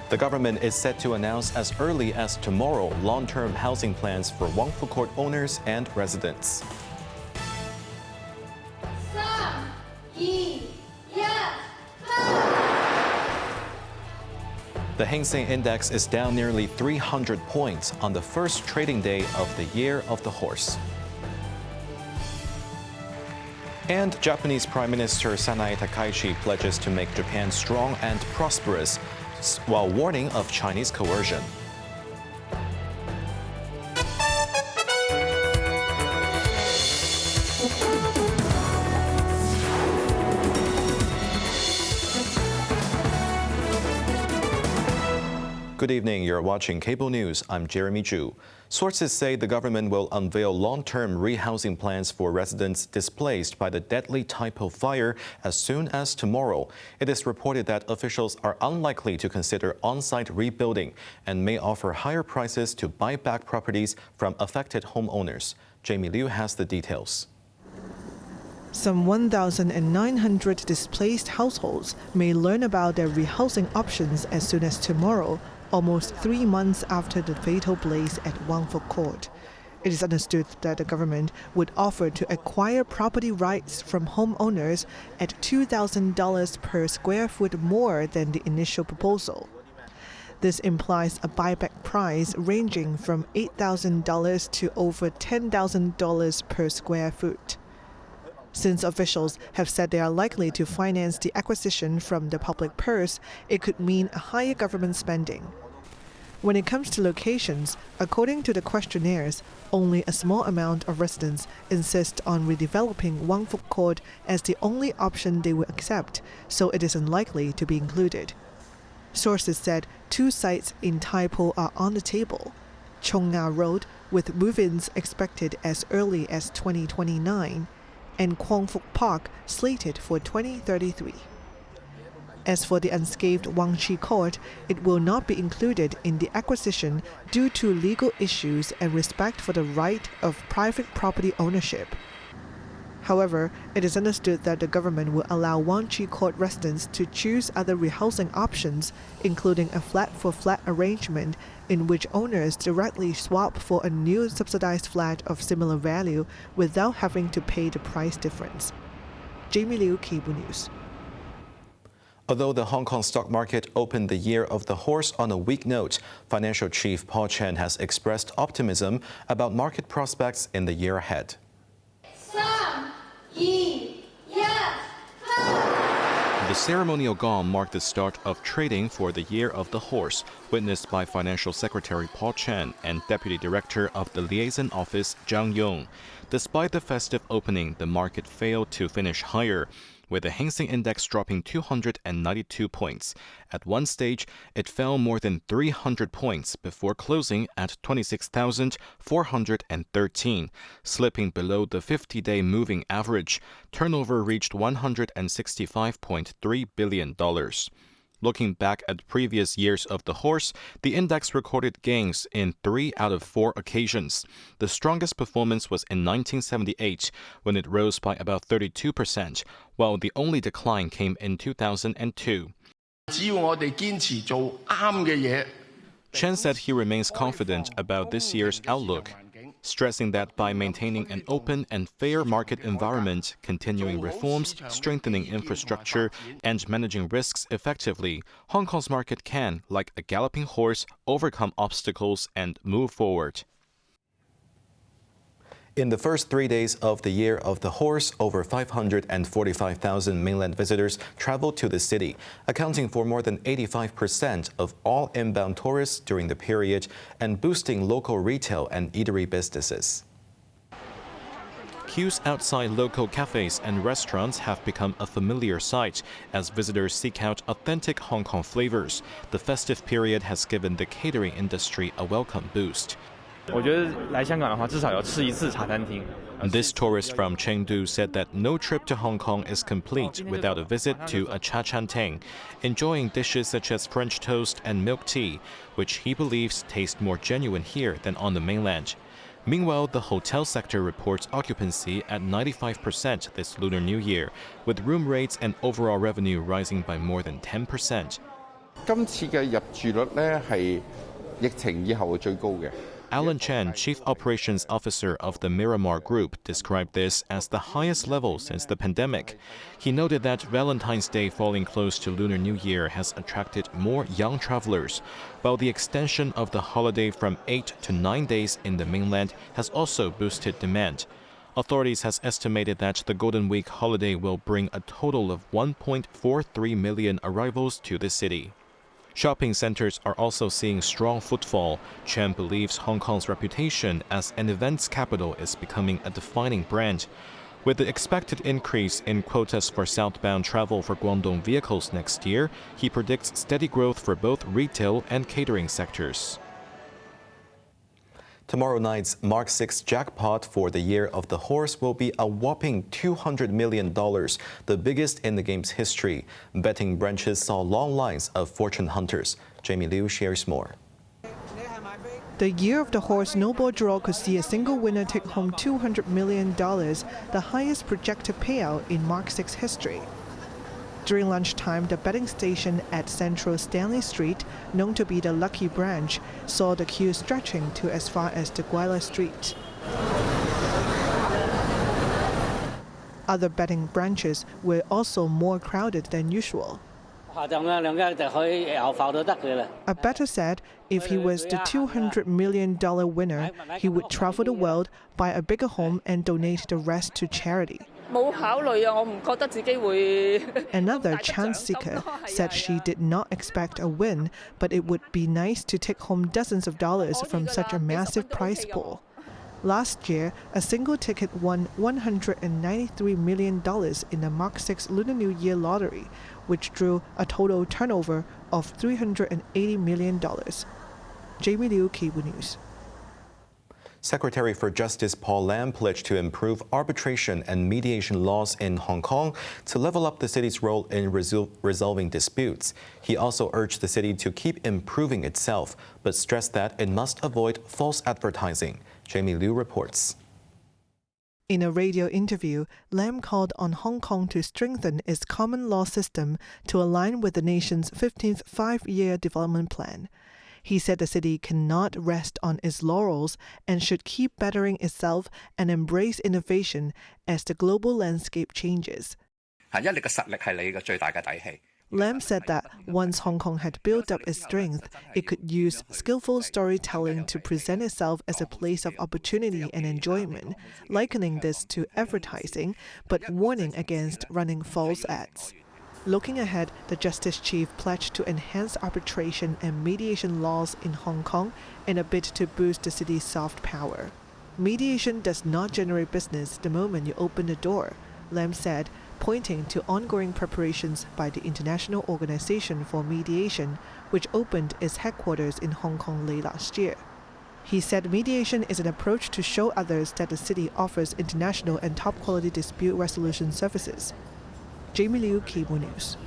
The government is set to announce as early as tomorrow long-term housing plans for Wang Fuk Court owners and residents. The Hang Seng Index is down nearly 300 points on the first trading day of the Year of the Horse. And Japanese Prime Minister Sanae Takaichi pledges to make Japan strong and prosperous, while warning of Chinese coercion. Good evening, you're watching Cable News. I'm Jeremy Zhu. Sources say the government will unveil long-term rehousing plans for residents displaced by the deadly Taipo fire as soon as tomorrow. It is reported that officials are unlikely to consider on-site rebuilding and may offer higher prices to buy back properties from affected homeowners. Jamie Liu has the details. Some 1,900 displaced households may learn about their rehousing options as soon as tomorrow, almost 3 months after the fatal blaze at Wang Fuk Court. It is understood that the government would offer to acquire property rights from homeowners at $2,000 per square foot more than the initial proposal. This implies a buyback price ranging from $8,000 to over $10,000 per square foot. Since officials have said they are likely to finance the acquisition from the public purse, it could mean a higher government spending. When it comes to locations, according to the questionnaires, only a small amount of residents insist on redeveloping Wang Fuk Court as the only option they will accept, so it is unlikely to be included. Sources said 2 sites in Taipo are on the table: Chongnga Road, with move-ins expected as early as 2029, and Wang Fuk Park slated for 2033. As for the unscathed Wang Chi Court, it will not be included in the acquisition due to legal issues and respect for the right of private property ownership. However, it is understood that the government will allow Wang Chi Court residents to choose other rehousing options, including a flat-for-flat arrangement in which owners directly swap for a new subsidized flat of similar value without having to pay the price difference. Jamie Liu, Cable News. Although the Hong Kong stock market opened the Year of the Horse on a weak note, financial chief Paul Chen has expressed optimism about market prospects in the year ahead. The ceremonial gong marked the start of trading for the Year of the Horse, witnessed by Financial Secretary Paul Chen and Deputy Director of the Liaison Office Zhang Yong. Despite the festive opening, the market failed to finish higher, with the Hang Seng Index dropping 292 points. At one stage, it fell more than 300 points before closing at 26,413, slipping below the 50-day moving average. Turnover reached $165.3 billion. Looking back at previous years of the horse, the index recorded gains in 3 out of 4 occasions. The strongest performance was in 1978, when it rose by about 32%, while the only decline came in 2002. Chen said he remains confident about this year's outlook, stressing that by maintaining an open and fair market environment, continuing reforms, strengthening infrastructure, and managing risks effectively, Hong Kong's market can, like a galloping horse, overcome obstacles and move forward. In the first 3 days of the Year of the Horse, over 545,000 mainland visitors traveled to the city, accounting for more than 85% of all inbound tourists during the period and boosting local retail and eatery businesses. Queues outside local cafes and restaurants have become a familiar sight as visitors seek out authentic Hong Kong flavors. The festive period has given the catering industry a welcome boost. This tourist from Chengdu said that no trip to Hong Kong is complete without a visit to a cha chan teng, enjoying dishes such as French toast and milk tea, which he believes taste more genuine here than on the mainland. Meanwhile, the hotel sector reports occupancy at 95% this Lunar New Year, with room rates and overall revenue rising by more than 10%. 今次嘅入住率咧係疫情以後最高嘅。 Alan Chen, Chief Operations Officer of the Miramar Group, described this as the highest level since the pandemic. He noted that Valentine's Day falling close to Lunar New Year has attracted more young travelers, while the extension of the holiday from 8 to 9 days in the mainland has also boosted demand. Authorities has estimated that the Golden Week holiday will bring a total of 1.43 million arrivals to the city. Shopping centers are also seeing strong footfall. Chen believes Hong Kong's reputation as an events capital is becoming a defining brand. With the expected increase in quotas for southbound travel for Guangdong vehicles next year, he predicts steady growth for both retail and catering sectors. Tomorrow night's Mark 6 jackpot for the Year of the Horse will be a whopping $200 million, the biggest in the game's history. Betting branches saw long lines of fortune hunters. Jamie Liu shares more. The Year of the Horse no-ball draw could see a single winner take home $200 million, the highest projected payout in Mark 6 history. During lunchtime, the betting station at Central Stanley Street, known to be the Lucky Branch, saw the queue stretching to as far as the Guyla Street. Other betting branches were also more crowded than usual. A bettor said if he was the $200 million winner, he would travel the world, buy a bigger home, and donate the rest to charity. Another chance seeker said she did not expect a win, but it would be nice to take home dozens of dollars from such a massive prize pool. Last year, a single ticket won $193 million in the Mark 6 Lunar New Year lottery, which drew a total turnover of $380 million. Jamie Liu, Cable News. Secretary for Justice Paul Lam pledged to improve arbitration and mediation laws in Hong Kong to level up the city's role in resolving disputes. He also urged the city to keep improving itself, but stressed that it must avoid false advertising. Jamie Liu reports. In a radio interview, Lam called on Hong Kong to strengthen its common law system to align with the nation's 15th five-year development plan. He said the city cannot rest on its laurels and should keep bettering itself and embrace innovation as the global landscape changes. Lam said that once Hong Kong had built up its strength, it could use skillful storytelling to present itself as a place of opportunity and enjoyment, likening this to advertising, but warning against running false ads. Looking ahead, the Justice Chief pledged to enhance arbitration and mediation laws in Hong Kong in a bid to boost the city's soft power. Mediation does not generate business the moment you open the door, Lam said, pointing to ongoing preparations by the International Organization for Mediation, which opened its headquarters in Hong Kong late last year. He said mediation is an approach to show others that the city offers international and top-quality dispute resolution services. Jamie Liu, Cable News.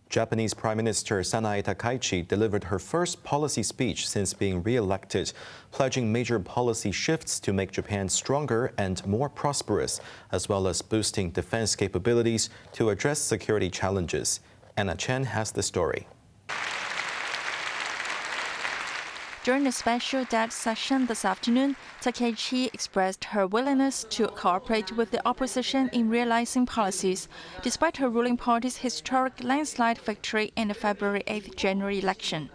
Japanese Prime Minister Sanae Takaichi delivered her first policy speech since being re-elected, pledging major policy shifts to make Japan stronger and more prosperous, as well as boosting defense capabilities to address security challenges. Anna Chen has the story. During the special debt session this afternoon, Takaichi expressed her willingness to cooperate with the opposition in realizing policies, despite her ruling party's historic landslide victory in the February 8th January election.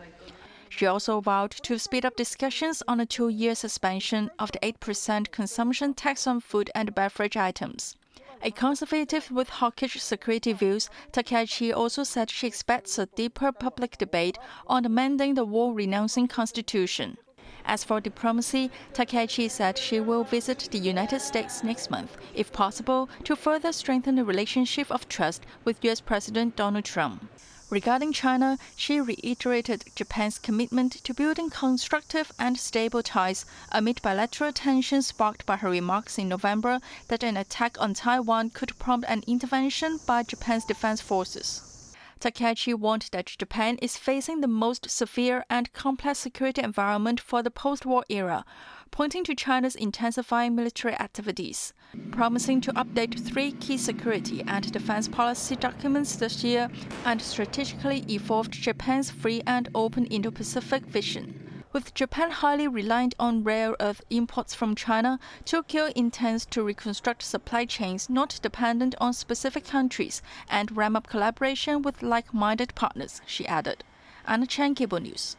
She also vowed to speed up discussions on a 2-year suspension of the 8% consumption tax on food and beverage items. A conservative with hawkish security views, Takaichi also said she expects a deeper public debate on amending the war-renouncing constitution. As for diplomacy, Takaichi said she will visit the United States next month, if possible, to further strengthen the relationship of trust with U.S. President Donald Trump. Regarding China, she reiterated Japan's commitment to building constructive and stable ties amid bilateral tensions sparked by her remarks in November that an attack on Taiwan could prompt an intervention by Japan's defense forces. Takaichi warned that Japan is facing the most severe and complex security environment for the post-war era, pointing to China's intensifying military activities, promising to update 3 key security and defense policy documents this year and strategically evolved Japan's free and open Indo-Pacific vision. With Japan highly reliant on rare earth imports from China, Tokyo intends to reconstruct supply chains not dependent on specific countries and ramp up collaboration with like-minded partners, she added. Anna Chen, Cable News.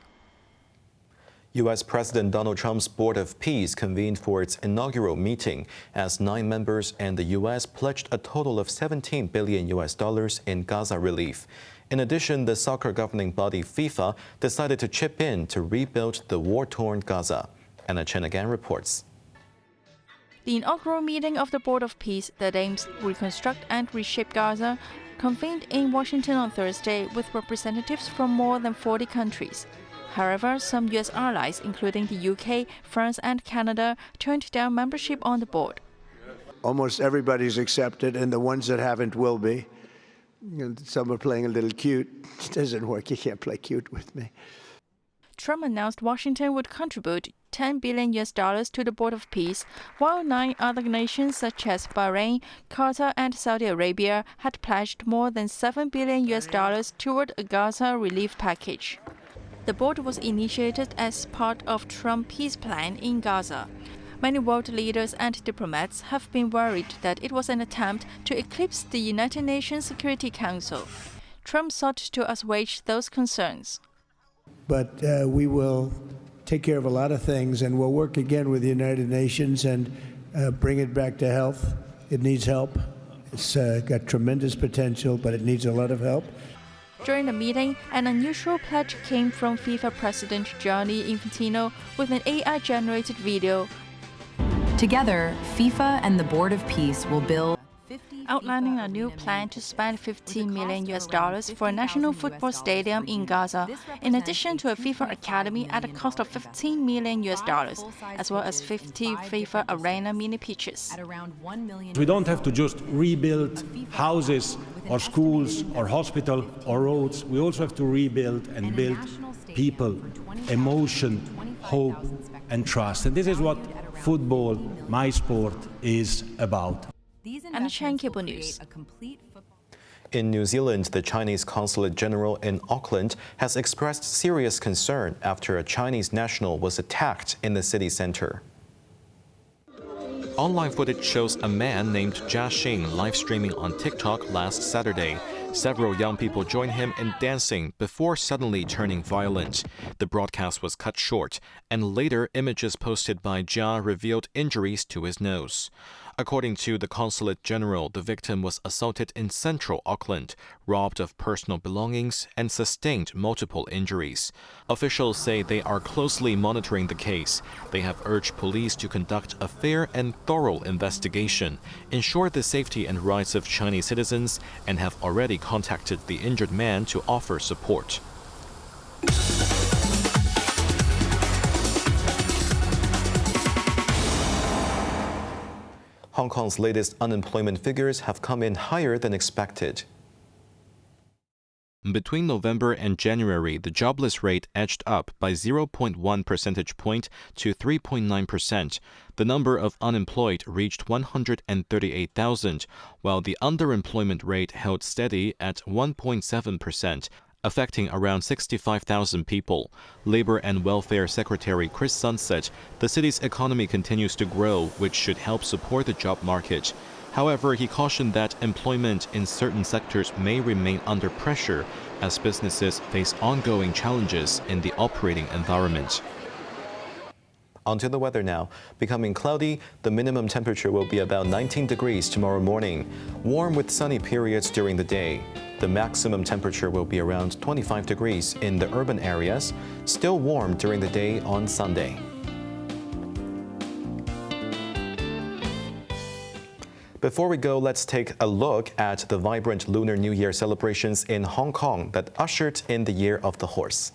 U.S. President Donald Trump's Board of Peace convened for its inaugural meeting as 9 members and the U.S. pledged a total of $17 billion in Gaza relief. In addition, the soccer governing body FIFA decided to chip in to rebuild the war-torn Gaza. Anna Chen again reports. The inaugural meeting of the Board of Peace that aims to reconstruct and reshape Gaza convened in Washington on Thursday with representatives from more than 40 countries. However, some U.S. allies, including the UK, France and Canada, turned down membership on the board. Almost everybody's accepted, and the ones that haven't will be. Some are playing a little cute. It doesn't work. You can't play cute with me. Trump announced Washington would contribute $10 billion to the Board of Peace, while 9 other nations such as Bahrain, Qatar and Saudi Arabia had pledged more than $7 billion toward a Gaza relief package. The board was initiated as part of Trump's peace plan in Gaza. Many world leaders and diplomats have been worried that it was an attempt to eclipse the United Nations Security Council. Trump sought to assuage those concerns. But we will take care of a lot of things, and we'll work again with the United Nations and bring it back to health. It needs help. It's got tremendous potential, but it needs a lot of help. During the meeting, an unusual pledge came from FIFA President Gianni Infantino with an AI-generated video. Together, FIFA and the Board of Peace will build outlining a new plan to spend $15 million for a national football stadium in Gaza, in addition to a FIFA academy at a cost of $15 million, as well as 50 FIFA arena mini pitches. We don't have to just rebuild houses or schools or hospitals or roads. We also have to rebuild and build people, emotion, hope and trust. And this is what football, my sport, is about. Anna Chen, Cable News. In New Zealand, the Chinese Consulate General in Auckland has expressed serious concern after a Chinese national was attacked in the city center. Online footage shows a man named Jia Xing live streaming on TikTok last Saturday. Several young people joined him in dancing before suddenly turning violent. The broadcast was cut short, and later images posted by Jia revealed injuries to his nose. According to the Consulate General, the victim was assaulted in central Auckland, robbed of personal belongings, and sustained multiple injuries. Officials say they are closely monitoring the case. They have urged police to conduct a fair and thorough investigation, ensure the safety and rights of Chinese citizens, and have already contacted the injured man to offer support. Hong Kong's latest unemployment figures have come in higher than expected. Between November and January, the jobless rate edged up by 0.1 percentage point to 3.9%. The number of unemployed reached 138,000, while the underemployment rate held steady at 1.7%. Affecting around 65,000 people. Labor and Welfare Secretary Chris Sun said the city's economy continues to grow, which should help support the job market. However, he cautioned that employment in certain sectors may remain under pressure as businesses face ongoing challenges in the operating environment. Onto the weather now. Becoming cloudy, the minimum temperature will be about 19 degrees tomorrow morning. Warm with sunny periods during the day. The maximum temperature will be around 25 degrees in the urban areas. Still warm during the day on Sunday. Before we go, let's take a look at the vibrant Lunar New Year celebrations in Hong Kong that ushered in the Year of the Horse.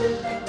Thank you.